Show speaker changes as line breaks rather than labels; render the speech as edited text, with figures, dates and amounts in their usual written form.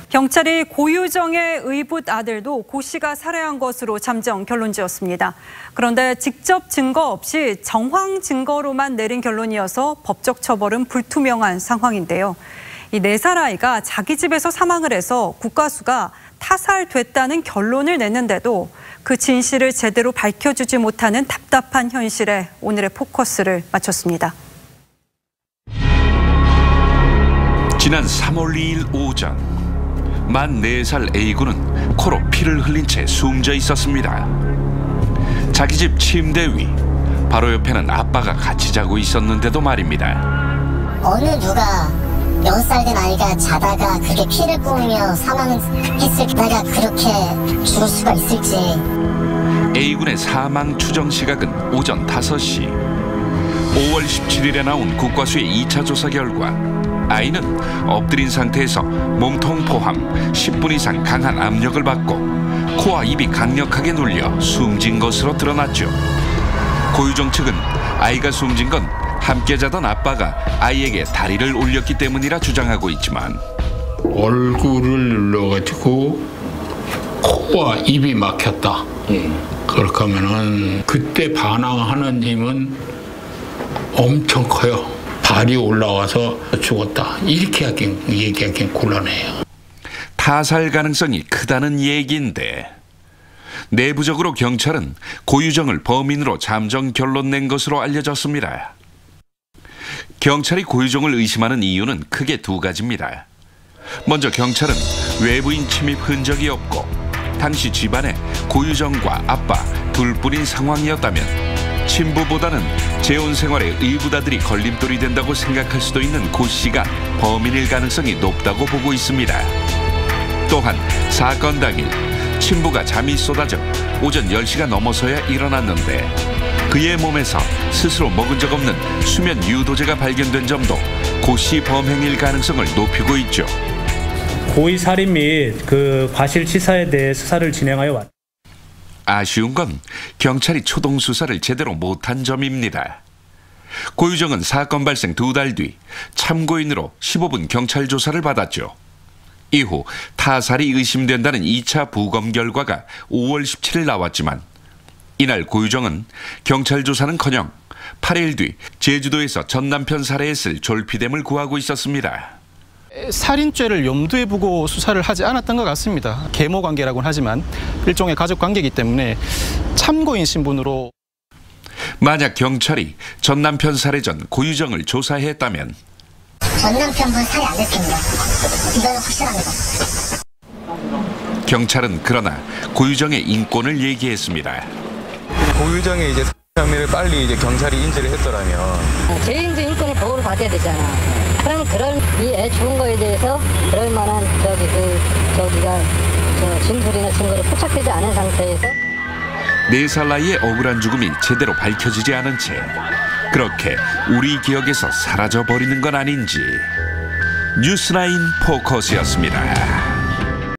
경찰이 고유정의 의붓 아들도 고 씨가 살해한 것으로 잠정 결론지었습니다. 그런데 직접 증거 없이 정황 증거로만 내린 결론이어서 법적 처벌은 불투명한 상황인데요. 이 4살 아이가 자기 집에서 사망을 해서 국과수가 타살됐다는 결론을 냈는데도 그 진실을 제대로 밝혀주지 못하는 답답한 현실에 오늘의 포커스를 맞췄습니다.
지난 3월 2일 오전 만 4살 A군은 코로 피를 흘린 채 숨져 있었습니다. 자기 집 침대 위 바로 옆에는 아빠가 같이 자고 있었는데도 말입니다.
어느 누가 6살 된 아이가 자다가 그렇게 피를 뿜으며 사망했을 때가 그렇게 죽을 수가 있을지.
A군의 사망 추정 시각은 오전 5시. 5월 17일에 나온 국과수의 2차 조사 결과 아이는 엎드린 상태에서 몸통 포함 10분 이상 강한 압력을 받고 코와 입이 강력하게 눌려 숨진 것으로 드러났죠. 고유정 측은 아이가 숨진 건 함께 자던 아빠가 아이에게 다리를 올렸기 때문이라 주장하고 있지만
얼굴을 눌러가지고 코와 입이 막혔다. 그렇게 하면은 그때 반항하는 힘은 엄청 커요. 발이 올라와서 죽었다. 이렇게 얘기하기엔 곤란해요.
타살 가능성이 크다는 얘기인데 내부적으로 경찰은 고유정을 범인으로 잠정 결론 낸 것으로 알려졌습니다. 경찰이 고유정을 의심하는 이유는 크게 2가지입니다. 먼저 경찰은 외부인 침입 흔적이 없고 당시 집안에 고유정과 아빠 둘뿐인 상황이었다면 친부보다는 재혼 생활에 의붓아들이 걸림돌이 된다고 생각할 수도 있는 고 씨가 범인일 가능성이 높다고 보고 있습니다. 또한 사건 당일 친부가 잠이 쏟아져 오전 10시가 넘어서야 일어났는데 그의 몸에서 스스로 먹은 적 없는 수면 유도제가 발견된 점도 고 씨 범행일 가능성을 높이고 있죠.
고의 살인 및 그 과실치사에 대해 수사를 진행하여 왔다.
아쉬운 건 경찰이 초동 수사를 제대로 못한 점입니다. 고유정은 사건 발생 2달 뒤 참고인으로 15분 경찰 조사를 받았죠. 이후 타살이 의심된다는 2차 부검 결과가 5월 17일 나왔지만 이날 고유정은 경찰 조사는커녕 8일 뒤 제주도에서 전 남편 살해했을 졸피뎀을 구하고 있었습니다.
살인죄를 염두에 두고 수사를 하지 않았던 것 같습니다. 계모 관계라고는 하지만 일종의 가족 관계이기 때문에 참고인 신분으로.
만약 경찰이 전 남편 살해 전 고유정을 조사했다면
전 남편분 살해 안 했습니다. 이거는 확실합니다.
경찰은 그러나 고유정의 인권을 얘기했습니다.
고유정의 혐의를 빨리 경찰이 인지를 했더라면
개인적 인권의 보호를 받아야 되잖아. 그럼 그런 이 애 죽은 거에 대해서 그럴 만한 저기가 진술이나 증거를 포착되지 않은 상태에서
4살 나이의 억울한 죽음이 제대로 밝혀지지 않은 채 그렇게 우리 기억에서 사라져버리는 건 아닌지. 뉴스나인 포커스였습니다.